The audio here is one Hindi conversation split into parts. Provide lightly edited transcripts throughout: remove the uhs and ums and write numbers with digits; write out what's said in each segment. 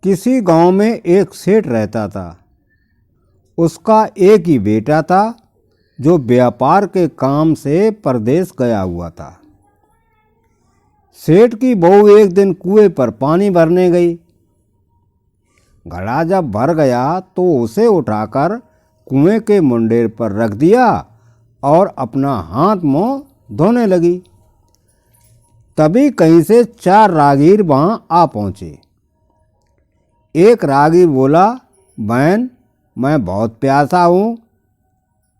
किसी गांव में एक सेठ रहता था। उसका एक ही बेटा था जो व्यापार के काम से परदेश गया हुआ था। सेठ की बहू एक दिन कुएं पर पानी भरने गई। घड़ा जब भर गया तो उसे उठाकर कुएं के मुंडेर पर रख दिया और अपना हाथ मुंह धोने लगी। तभी कहीं से 4 राहगीर वहां आ पहुंचे। एक राहगीर बोला, बहन, मैं बहुत प्यासा हूँ,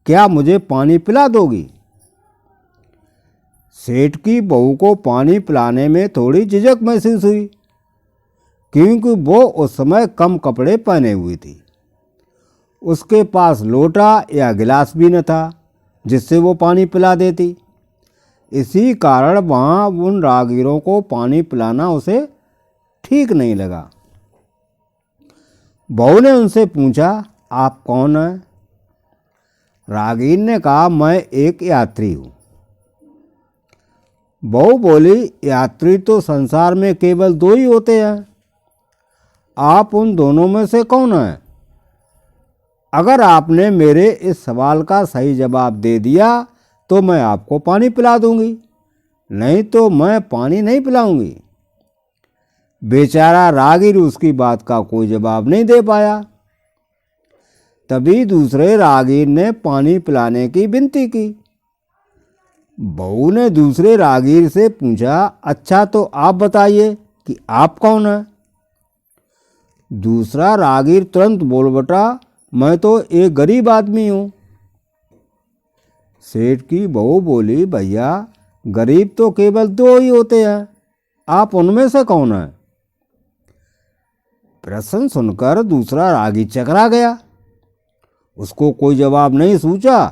क्या मुझे पानी पिला दोगी? सेठ की बहू को पानी पिलाने में थोड़ी झिझक महसूस हुई, क्योंकि वो उस समय कम कपड़े पहने हुई थी। उसके पास लोटा या गिलास भी न था जिससे वो पानी पिला देती। इसी कारण वहाँ उन राहगीरों को पानी पिलाना उसे ठीक नहीं लगा। बहू ने उनसे पूछा, आप कौन हैं? राहगीर ने कहा, मैं एक यात्री हूँ। बहू बोली, यात्री तो संसार में केवल 2 ही होते हैं, आप उन दोनों में से कौन हैं? अगर आपने मेरे इस सवाल का सही जवाब दे दिया तो मैं आपको पानी पिला दूंगी, नहीं तो मैं पानी नहीं पिलाऊंगी। बेचारा राहगीर उसकी बात का कोई जवाब नहीं दे पाया। तभी दूसरे राहगीर ने पानी पिलाने की विनती की। बहू ने दूसरे राहगीर से पूछा, अच्छा तो आप बताइए कि आप कौन हैं? दूसरा राहगीर तुरंत बोल उठा, मैं तो एक गरीब आदमी हूँ। सेठ की बहू बोली, भैया, गरीब तो केवल 2 ही होते हैं, आप उनमें से कौन हैं? प्रश्न सुनकर दूसरा राहगीर चकरा गया। उसको कोई जवाब नहीं सूझा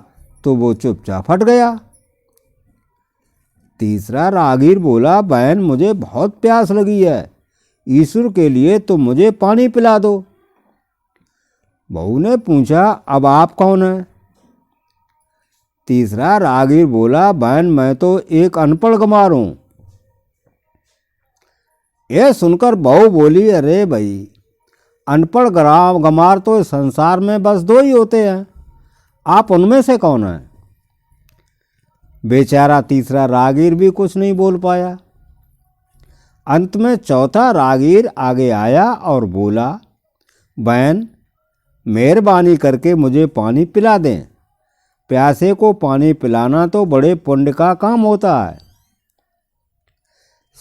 तो वो चुपचाप हट गया। तीसरा राहगीर बोला, बहन, मुझे बहुत प्यास लगी है, ईश्वर के लिए तो मुझे पानी पिला दो। बहू ने पूछा, अब आप कौन हैं? तीसरा राहगीर बोला, बहन, मैं तो एक अनपढ़ गंवार हूं। यह सुनकर बहू बोली, अरे भाई, अनपढ़ गंवार तो इस संसार में बस 2 ही होते हैं, आप उनमें से कौन हैं? बेचारा तीसरा राहगीर भी कुछ नहीं बोल पाया। अंत में चौथा राहगीर आगे आया और बोला, बहन, मेहरबानी करके मुझे पानी पिला दें, प्यासे को पानी पिलाना तो बड़े पुण्य का काम होता है।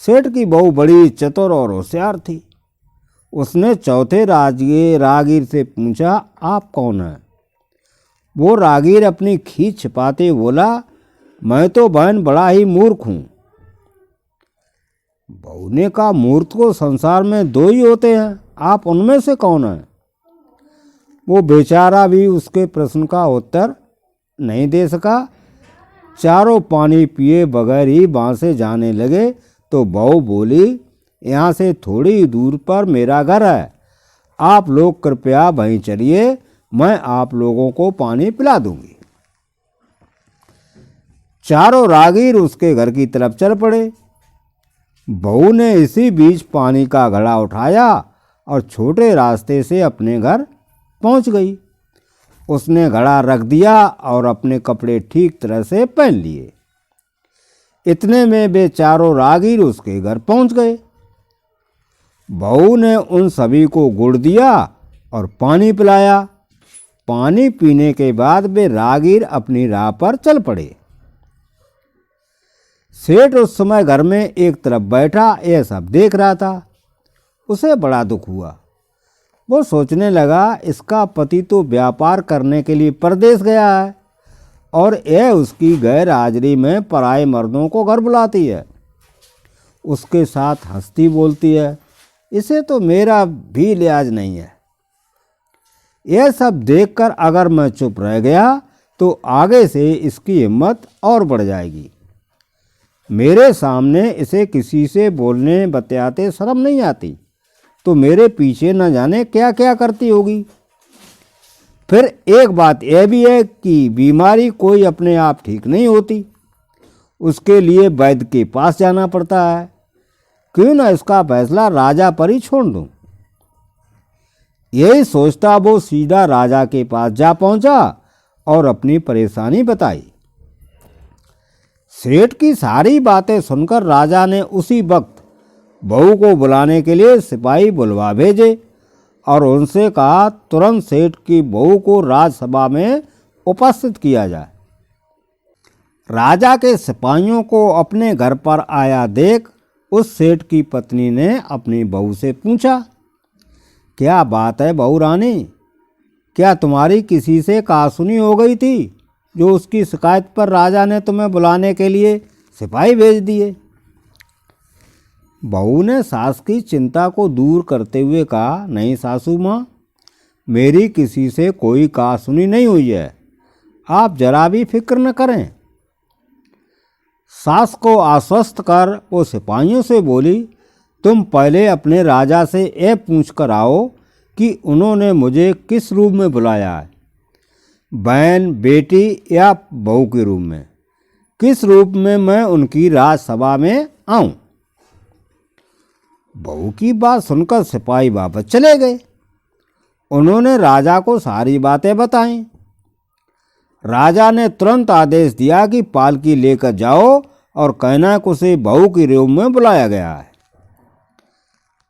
सेठ की बहू बड़ी चतुर और होशियार थी। उसने चौथे राहगीर से पूछा, आप कौन हैं? वो राहगीर अपनी खींच छिपाते बोला, मैं तो बहन बड़ा ही मूर्ख हूँ। बहू ने कहा, मूर्ख को संसार में 2 ही होते हैं, आप उनमें से कौन हैं? वो बेचारा भी उसके प्रश्न का उत्तर नहीं दे सका। चारों पानी पिए बगैर ही वहाँ से जाने लगे तो बहू बोली, यहाँ से थोड़ी दूर पर मेरा घर है, आप लोग कृपया वहीं चलिए, मैं आप लोगों को पानी पिला दूंगी। चारों राहगीर उसके घर की तरफ चल पड़े। बहू ने इसी बीच पानी का घड़ा उठाया और छोटे रास्ते से अपने घर पहुंच गई। उसने घड़ा रख दिया और अपने कपड़े ठीक तरह से पहन लिए। इतने में वे चारों राहगीर उसके घर पहुंच गए। बहू ने उन सभी को गुड़ दिया और पानी पिलाया। पानी पीने के बाद वे राहगीर अपनी राह पर चल पड़े। सेठ उस समय घर में एक तरफ बैठा यह सब देख रहा था। उसे बड़ा दुख हुआ। वो सोचने लगा, इसका पति तो व्यापार करने के लिए परदेश गया है और यह उसकी गैर हाजिरी में पराए मर्दों को घर बुलाती है, उसके साथ हंसती बोलती है, इसे तो मेरा भी लिहाज नहीं है। यह सब देखकर अगर मैं चुप रह गया तो आगे से इसकी हिम्मत और बढ़ जाएगी। मेरे सामने इसे किसी से बोलने बतियाते शर्म नहीं आती, तो मेरे पीछे न जाने क्या क्या करती होगी। फिर एक बात यह भी है कि बीमारी कोई अपने आप ठीक नहीं होती, उसके लिए वैद्य के पास जाना पड़ता है। क्यों न इसका फैसला राजा पर ही छोड़ दूं। यही सोचता वो सीधा राजा के पास जा पहुंचा और अपनी परेशानी बताई। सेठ की सारी बातें सुनकर राजा ने उसी वक्त बहू को बुलाने के लिए सिपाही बुलवा भेजे और उनसे कहा तुरंत सेठ की बहू को राजसभा में उपस्थित किया जाए। राजा के सिपाहियों को अपने घर पर आया देख उस सेठ की पत्नी ने अपनी बहू से पूछा, क्या बात है बहू रानी, क्या तुम्हारी किसी से कहासुनी हो गई थी जो उसकी शिकायत पर राजा ने तुम्हें बुलाने के लिए सिपाही भेज दिए? बहू ने सास की चिंता को दूर करते हुए कहा, नहीं सासू माँ, मेरी किसी से कोई कहासुनी नहीं हुई है, आप जरा भी फिक्र न करें। सास को आश्वस्त कर वो सिपाहियों से बोली, तुम पहले अपने राजा से यह पूछ कर आओ कि उन्होंने मुझे किस रूप में बुलाया है, बहन, बेटी या बहू के रूप में, किस रूप में मैं उनकी राजसभा में आऊं। बहू की बात सुनकर सिपाही वापस चले गए। उन्होंने राजा को सारी बातें बताईं। राजा ने तुरंत आदेश दिया कि पालकी लेकर जाओ और कहना कि उसे बहू के रूप में बुलाया गया है।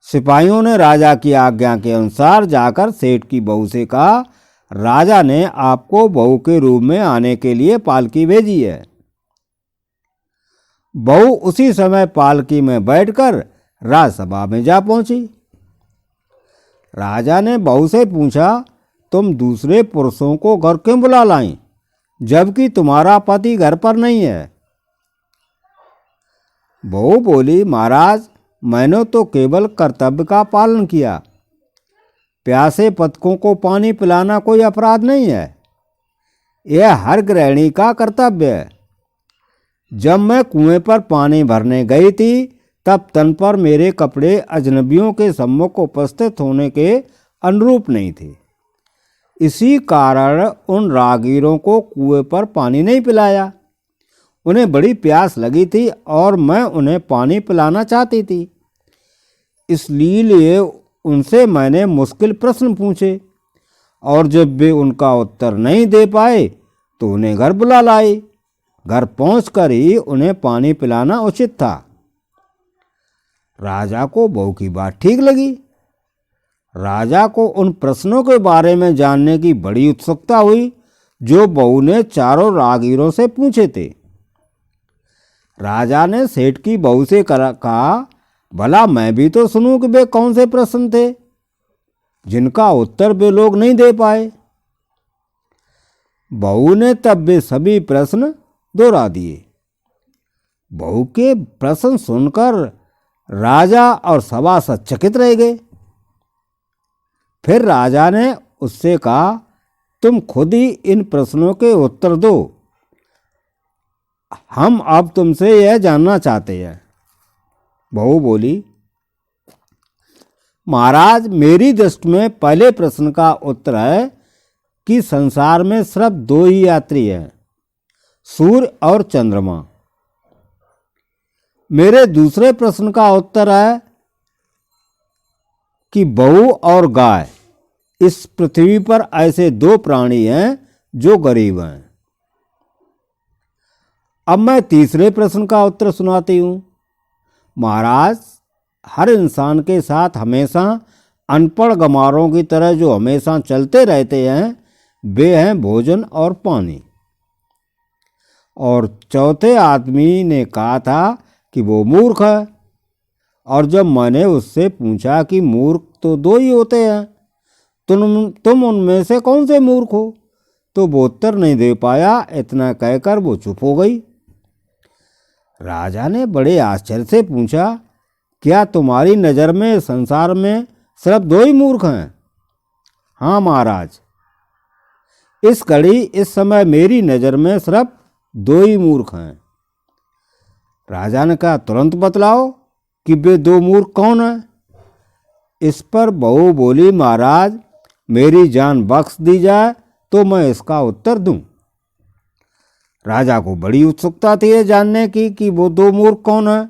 सिपाहियों ने राजा की आज्ञा के अनुसार जाकर सेठ की बहू से कहा, राजा ने आपको बहू के रूप में आने के लिए पालकी भेजी है। बहू उसी समय पालकी में बैठकर राजसभा में जा पहुंची। राजा ने बहू से पूछा, तुम दूसरे पुरुषों को घर क्यों बुला लाई जबकि तुम्हारा पति घर पर नहीं है? बहू बोली, महाराज, मैंने तो केवल कर्तव्य का पालन किया। प्यासे पथिकों को पानी पिलाना कोई अपराध नहीं है, यह हर गृहिणी का कर्तव्य है। जब मैं कुएं पर पानी भरने गई थी तब तन पर मेरे कपड़े अजनबियों के सम्मुख उपस्थित होने के अनुरूप नहीं थे, इसी कारण उन राहगीरों को कुएं पर पानी नहीं पिलाया। उन्हें बड़ी प्यास लगी थी और मैं उन्हें पानी पिलाना चाहती थी, इसलिए उनसे मैंने मुश्किल प्रश्न पूछे और जब वे उनका उत्तर नहीं दे पाए तो उन्हें घर बुला लाई। घर पहुंचकर ही उन्हें पानी पिलाना उचित था। राजा को बहू की बात ठीक लगी। राजा को उन प्रश्नों के बारे में जानने की बड़ी उत्सुकता हुई जो बहू ने चारों राहगीरों से पूछे थे। राजा ने सेठ की बहू से कहा, भला मैं भी तो सुनूं कि वे कौन से प्रश्न थे जिनका उत्तर वे लोग नहीं दे पाए। बहू ने तब वे सभी प्रश्न दोहरा दिए। बहू के प्रश्न सुनकर राजा और सभासद चकित रह गए। फिर राजा ने उससे कहा, तुम खुद ही इन प्रश्नों के उत्तर दो, हम अब तुमसे यह जानना चाहते हैं। बहू बोली, महाराज, मेरी दृष्टि में पहले प्रश्न का उत्तर है कि संसार में सिर्फ दो ही यात्री हैं, सूर्य और चंद्रमा। मेरे दूसरे प्रश्न का उत्तर है कि बहू और गाय, इस पृथ्वी पर ऐसे दो प्राणी हैं जो गरीब हैं। अब मैं तीसरे प्रश्न का उत्तर सुनाती हूँ। महाराज, हर इंसान के साथ हमेशा अनपढ़ गंवारों की तरह जो हमेशा चलते रहते हैं वे हैं भोजन और पानी। और चौथे आदमी ने कहा था कि वो मूर्ख है, और जब मैंने उससे पूछा कि मूर्ख तो दो ही होते हैं, तुम उनमें से कौन से मूर्ख हो, तो वो उत्तर नहीं दे पाया। इतना कहकर वो चुप हो गई। राजा ने बड़े आश्चर्य से पूछा, क्या तुम्हारी नज़र में संसार में सिर्फ दो ही मूर्ख हैं? हाँ महाराज, इस घड़ी इस समय मेरी नज़र में सिर्फ दो ही मूर्ख हैं। राजा ने कहा, तुरंत बतलाओ कि वे दो मूर्ख कौन हैं? इस पर बहू बोली, महाराज, मेरी जान बख्श दी जाए तो मैं इसका उत्तर दूं। राजा को बड़ी उत्सुकता थी ये जानने की कि वो दो मूर्ख कौन है,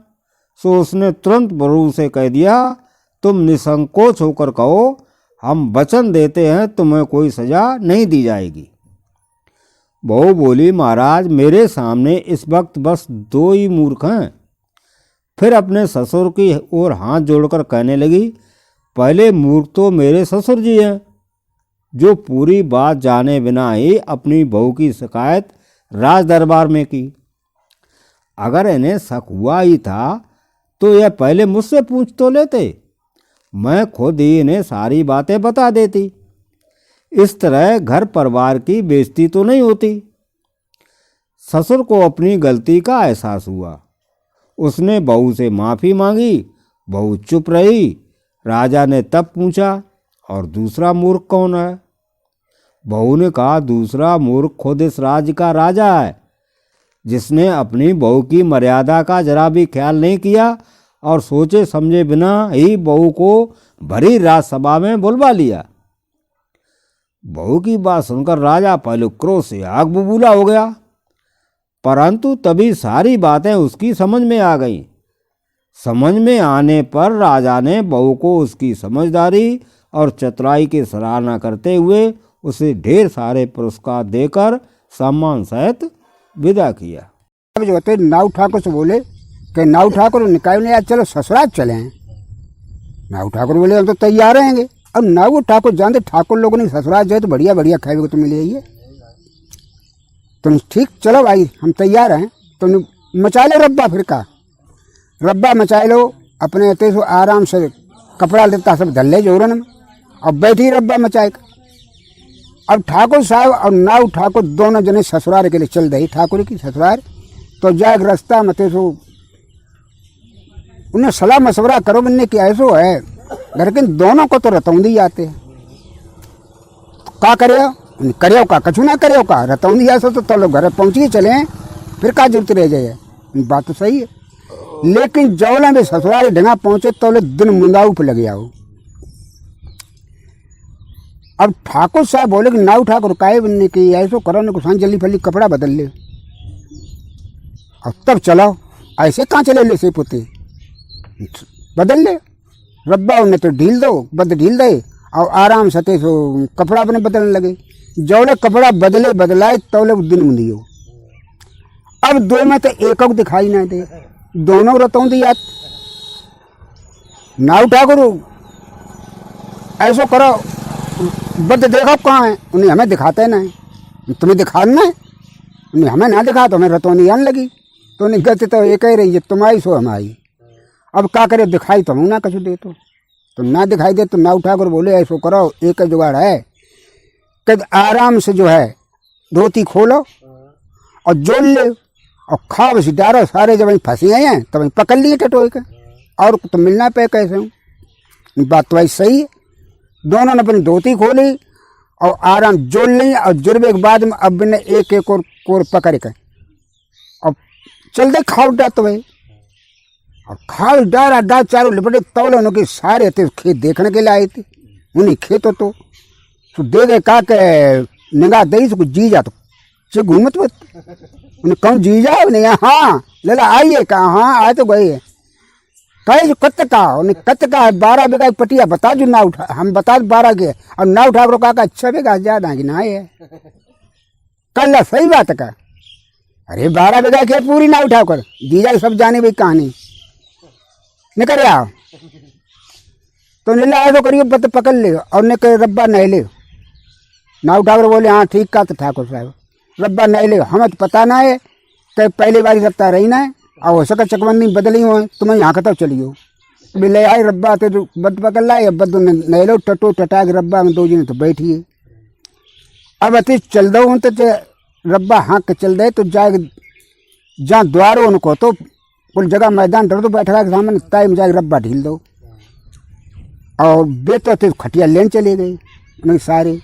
सो उसने तुरंत बहू से कह दिया, तुम निसंकोच होकर कहो, हम वचन देते हैं तुम्हें कोई सजा नहीं दी जाएगी। बहू बोली, महाराज मेरे सामने इस वक्त बस 2 ही मूर्ख हैं। फिर अपने ससुर की ओर हाथ जोड़कर कहने लगी, पहले मूर्ख तो मेरे ससुर जी हैं, जो पूरी बात जाने बिना ही अपनी बहू की शिकायत राज दरबार में की। अगर इन्हें शक हुआ ही था तो यह पहले मुझसे पूछ तो लेते, मैं खुद ही इन्हें सारी बातें बता देती। इस तरह घर परिवार की बेइज्जती तो नहीं होती। ससुर को अपनी गलती का एहसास हुआ। उसने बहू से माफ़ी मांगी। बहू चुप रही। राजा ने तब पूछा, और दूसरा मूर्ख कौन है? बहू ने कहा, दूसरा मूर्ख खुद इस राज्य का राजा है, जिसने अपनी बहू की मर्यादा का जरा भी ख्याल नहीं किया और सोचे समझे बिना ही बहू को भरी राजसभा में बुलवा लिया। बहू की बात सुनकर राजा पहले क्रोध से आग बबूला हो गया, परंतु तभी सारी बातें उसकी समझ में आ गईं। समझ में आने पर राजा ने बहू को उसकी समझदारी और चतुराई की सराहना करते हुए उसे ढेर सारे पुरस्कार देकर सम्मान सहित विदा किया। अब जो होते नाऊ ठाकुर से बोले कि नाऊ ठाकुर निकाय ने, आज चलो ससुराल चले हैं। नाऊ ठाकुर बोले, हम तो तैयार रहेंगे। अब नाऊ ठाकुर जानते ठाकुर लोगों ने ससुराल जाए तो बढ़िया बढ़िया खाए को तो मिले ही है। तुम ठीक चलो भाई, हम तैयार हैं। तुम मचा लो रब्बा, फिर का रब्बा मचा लो, अपने ते सो आराम से कपड़ा लेता सब धल्ले जोरन में और बैठी रब्बा मचाए। अब ठाकुर साहब और नाऊ ठाकुर दोनों जने ससुराल के लिए चल रही ठाकुर की ससुराल। तो जाए रास्ता मत सो उन्हें सलाह मशवरा करो, बनने की ऐसो है, लेकिन दोनों को तो रतौंदी जाते हैं। का करे का कछु ना करे का रतौंदी ऐसा तो लोग घर पहुँच के चले, फिर का जरूरत रह जाए। बात तो सही है, लेकिन जौला में ससुराल ढंगा पहुँचे तो दिन मुंदाऊ पे लगे आओ। अब ठाकुर साहब बोले कि नाऊ ठाकुर काहे बनने की ऐसो करो ना, कुछ जल्दी फल्दी कपड़ा बदल ले और तब चलाओ। ऐसे कहाँ चले ले से पुते, बदल ले रब्बा उन्हें तो ढील दो, ढील दे और आराम से ते सो कपड़ा अपने बदलने लगे। जौले कपड़ा बदलाए तौले दिन मुंदियो। अब दो में तो एक दिखाई ना दे, दोनों रतों दी याद। नाऊ ठाकुर ऐसो करो, बद देखो कहाँ है, उन्हें हमें दिखाते ना है, तुम्हें दिखाना है, उन्हें हमें ना दिखा तो हमें रतौनी आने लगी। तो उन्हें गलती तो एक ही रही है, तुम्हारी सो हमारी। अब क्या करे, दिखाई तो हम ना कछु दे तो ना दिखाई दे। तो नाऊ ठाकुर बोले, ऐसो करो, एक जुगाड़ है कि आराम से जो है धोती खोलो और जोड़ ले और खाओ सिटारो। सारे जब वहीं फंसी गए हैं तो वहीं पकड़ लिए टटोए के, और तो मिलना पे कैसे हूँ। बात तो ऐसी सही है। दोनों ने अपनी धोती खोली और आराम जोड़ ली और जुड़वे के बाद में अब ने एक एक और कोर पकड़ के और चल दे खाओ डा। तो भाई और खाओ डा चारों लिपटे तौले उनके सारे थे खेत देखने के लिए आए थे। उन्हीं खेतों तो दे गए का के निगाह दई से जी जा तो घूमत उन्हें कौन जी जाओ नहीं, हाँ लेला आइए कहा, हाँ आए तो गए है कहे जो कत्त का उन्हें कत्त का 12 बीघा पटिया बता जो ना उठा, हम बता 12 के और ना उठा करो का 6 बीघा ज्यादा कि ना है कल सही बात का। अरे 12 बीघा के पूरी ना उठा कर जीजा सब जाने भाई कहानी निकल आओ। तो नीला आए तो करिए बत पकड़ ले और ने कहे रब्बा नहीं ले। नाऊ ठाकुर बोले, हाँ ठीक का। तो ठाकुर साहब रब्बा नहीं ले, हमें तो पता ना है कि पहली बारी रफ्तार रही ना है और हो सका चकबंदी बदली हो, तुम्हें यहाँ कतब चलियो। भी ले आए रब्बा तो बद पकड़ लाए, बद नहीं लो टटो टटा के रब्बा में 2 जने तो बैठिए। अब अति चल दो तो रब्बा हाँ के चल दे तो जाए जहाँ द्वार हो उनको तो कुल जगह मैदान डर तो बैठा के सामने ताई में जाके रब्बा ढील दो और बेतो खटिया लेन चले गए उन्हें सारे।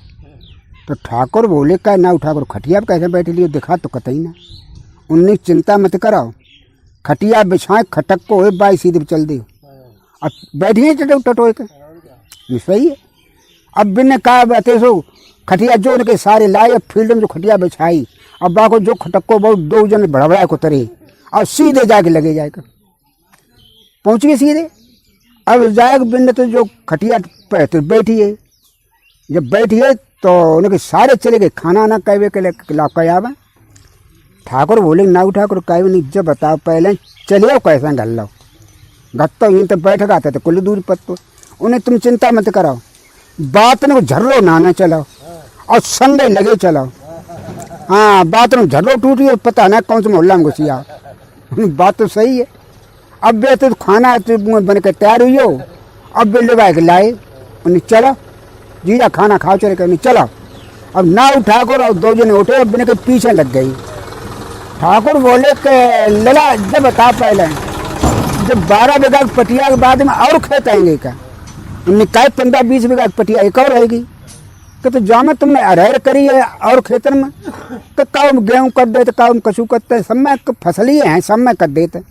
तो ठाकुर बोले का नाऊ ठाकुर खटिया पर कैसे बैठे लिए दिखा तो कतई ना। उन्हें चिंता मत कराओ, खटिया बिछाए खटक को हो बाई सीधे चल दे अब बैठिए टटो टटोए के सही है। अब बिन कहा बते सो खटिया जो उनके सारे लाए फील्ड में जो खटिया बिछाई अब बाको जो खटक को बहुत 2 जने भड़बड़ा को तरे और सीधे जाके लगे जाएगा पहुंच गए सीधे। अब जाएगा बिन तो जो खटिया पे बैठी है जब बैठिए तो उनके सारे चले गए, खाना ना कहवे के लिए आवे। ठाकुर बोले ना ठाकुर कहे नहीं, जब बताओ पहले चलिए कैसे घर लो घत्तो यूं तो बैठ गाते थे कुल दूर पत्तो। उन्हें तुम चिंता मत कराओ, बात ने झर्रो नाना चलाओ और संडे लगे चलाओ। हाँ बात में झर्रो टूटी और पता ना कौन से मोहल्ला में घुसी आओ। बात तो सही है। अब वे तो खाना बन के तैयार हुई हो, अब वे लगा के लाए, उन्हें चलो जीजा खाना खाओ चले कर चलो। अब ना ठाकुर और दो जने उठे, अब बने के पीछे लग गई। ठाकुर बोले कि लला जब बता पहले जब 12 बीघा पटिया के बाद में और खेत आएंगे क्या? उन्हें कहा 15-20 बीघा पटिया एक और रहेगी। तो जामे तुमने अरहर करी है और खेतन में तो काम गेहूँ कर देते, काम कछू करते, सब में फसल ही है, सब में कर देते।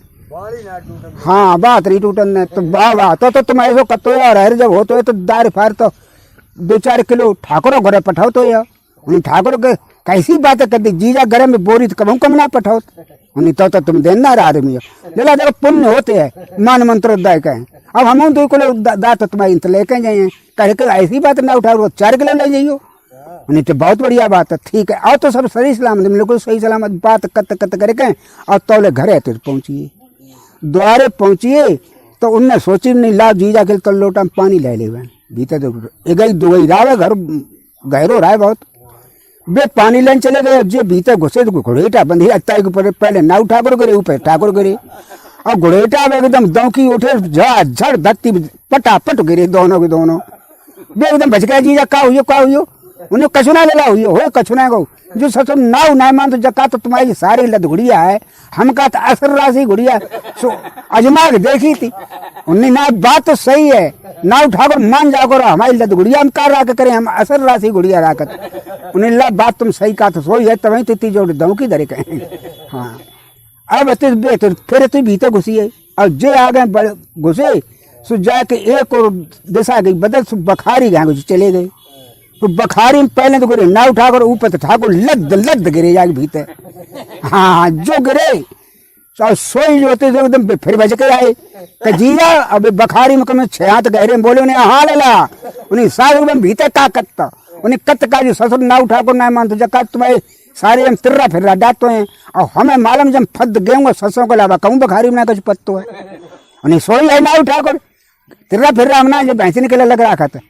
हाँ बात नहीं टूटन तो वाह वाह। तो तुम ऐसा करते हो अरहर जब हो तो दार फार तो 2-4 किलो ठाकुर घरे पठाओ तो यार। उन्हें ठाकुर के कैसी बातें कर दी, जीजा घरे में बोरी तो कब कम ना पठाओ। उन्हें तो तुम देना आदमी लेला देखो पुण्य होते हैं मान मंत्र दाय का। अब हम 2 किलो दात तुम्हारी इंत लेके जाइए, कह के ऐसी बात ना उठाओ 4 किलो ले जाइयो। उन्हें तो बहुत बढ़िया बात है, ठीक है। और तो सब सही सलामत बिल्कुल सही सलामत बात कत करके और तौले घरे तो पहुंचिए। द्वारे पहुंचिए तो उनने सोची नहीं ला जीजा के तो लोटा में पानी ले ले भीतर तो एक दो रावे घर गहरो रहा है बहुत। वे पानी लेने चले गए, जो भीतर घुसे तो घुड़ेटा बंधी लगता है ऊपर, पहले नाव ठाकुर करे ऊपर ठाकुर करे और घुड़ेटा में एकदम दौकी उठे झड़ धरती पटापट गिरे दोनों के दोनों। वे एकदम बच गए, जीजा का हुई उन्हें कछुना ले ला हुई हो कछुना गो जो ससुर नाव ना मान तो जका तो तुम्हारी सारी लद गुड़िया है, हम का तो असर राशि गुड़िया सो अजमा के देखी थी। उन्हें ना बात तो सही है, नाव ठाकुर मान जाओ हमारी लद गुड़िया हम कार राख करें, हम असर राशि गुड़िया राकत। उन्हें ला बात तुम सही का तो सोई है, तभी तिथि जो दऊ की दरे कहें। हाँ अब फिर तू भीतर घुसी है और जे आ गए घुसे सो जाके एक और दिशा गई बदल सो बखारी गए चले गए। तो बखारी में पहले तो गिरे नाव ठाकुर ऊपर तो ठाकुर लद गिरे जाके भीतर। हाँ जो गिरे तो सोई जो होते एकदम फिर बच के आए कि जीजा अब बखारी में कम 6 हाथ गहरे में बोले उन्हें हाँ लेला। उन्हें सारे एकदम भीतर का कत्ता उन्हें कत्त का जो ससुर नाव ठाकुर ना मानते जका तुम्हारे सारे हम तिर्रा फिर्रा डाटते हैं और हमें मालूम जब फद गेहूँ ससों के अलावा कहूँ बखारी में ना कुछ पत्तो है। उन्हें सोई है नाव ठाकुर तिर्रा फिर्रा हम ना जो भैंसी निकले लग रहा था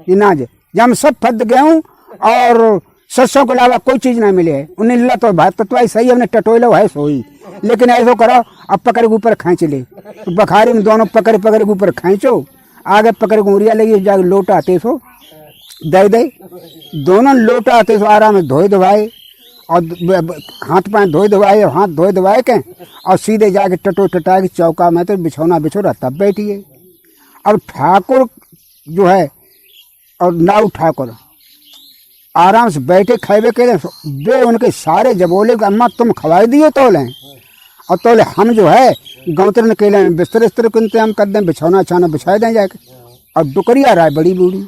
ये ना जे जब हम सब फद गेहूँ और ससों के अलावा कोई चीज ना मिले है। उन्हें ला तो बात तो सही हमने टटोलो है सोई, लेकिन ऐसा करो अब पकड़ के ऊपर खींच ले तो बखारी में दोनों पकड़ के ऊपर खींचो, आगे पकड़ के उरिया लगी जाके लोटा आते सो दे दोनों लोटा आते सो आराम में धोए धोवाए और हाथ पाँव धोए धोवाए हाथ धोए धोवाए के और सीधे जाके टटा के चौका में तो बिछौना बिछोड़ा तब बैठिए। अब ठाकुर जो है और नाव ठाकुर आराम से बैठे खाए के वे उनके सारे जब बोले कि अम्मा तुम खवाई दिए तोले और तोले हम जो है गौतर ने केले बिस्तर इस्तर को इंतजाम कर दें, बिछौना छाना बिछा दें जाके। और डुकरिया रहा है बड़ी बूढ़ी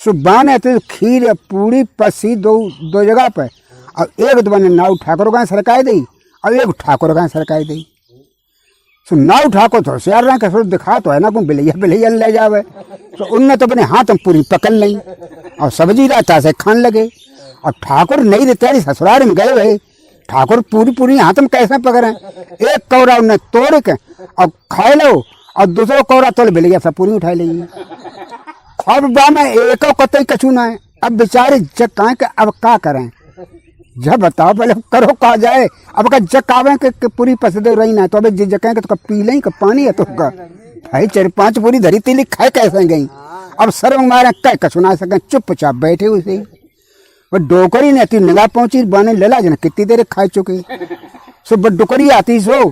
सुबह ने खीर पूरी पसी दो जगह पर और एक दो ने नाव ठाकुर का सरकाई दी और एक ठाकुर का सरकाई दी। सो नाव ठाकुर तो होशियार रहे कैसे दिखा तो है ना को बिलैया ले जावे तो उनने तो अपने हाथ में पूरी पकड़ ली और सब्जी रहता से खान लगे। और ठाकुर नहीं देते ससुराल में गए भाई ठाकुर पूरी हाथ में कैसे पकड़े, एक कौरा उन्हें तोड़ के और खाए लो और दूसरा कौरा तोड़ बिलैया सब पूरी उठाई लेंगे। अब बा में एक कतई कछू ना है, अब बेचारे जग कहें कि अब क्या करें जब बताओ पहले करो कहा जाए। अब का जग आवे के पूरी पसंद रही ना तो अब जग कहें तो पी लें का पानी है तो भाई 4-5 पूरी धरी तीली खाए कैसे गई। अब सर्व मारे कह कछुना सके चुपचाप बैठे उसे वो डोकरी ने आती निगाह पहुंची बाने लला जना कितनी देर खा चुके सो डोकरी आती सो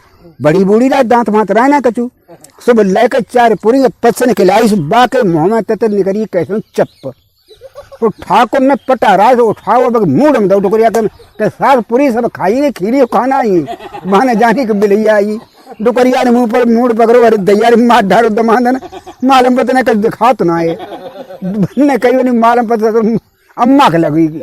बड़ी बूढ़ी रात दांत मात रहा ना कचू सब लेकर 4 पूरी पसंद खिलाई बाके मुँह में ततर निकली कैसे चप्प तो ठाकुर ने पटा रहा तो उठाओ अब मूड में दो डुकरिया के साथ पूरी सब खाई नहीं खीरी खाना ही माने जाने के बिलैया आई डुकरिया ने मुंह पर मूड पकड़ो अरे दैया मार ढारो दमादन मालूम पता नहीं कल दिखा तो ना है ने कही नहीं मालूम पता तो अम्मा के लगेगी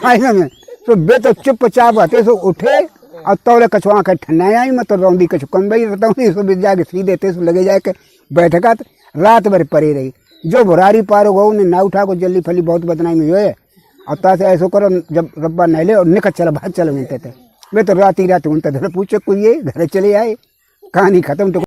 ऐसे में तो बे तो चुपचाप आते सो उठे और तौले कछुआ के ठंडा आई मैं तो रौंदी कछु कम भाई बताऊँ सो जाके सीधे थे सो लगे जाके बैठका रात भर पड़ी रही जो भुरारी पार हो उन्हें ना उठा को जल्दी फली बहुत बदनामी हुए और तासे ऐसो करो जब रब्बा नहले और निकल चला भाग चलो उनते थे मैं तो रात ही रात उनते धरे पूछे कोई ये धरे चले आए कहानी खत्म। तो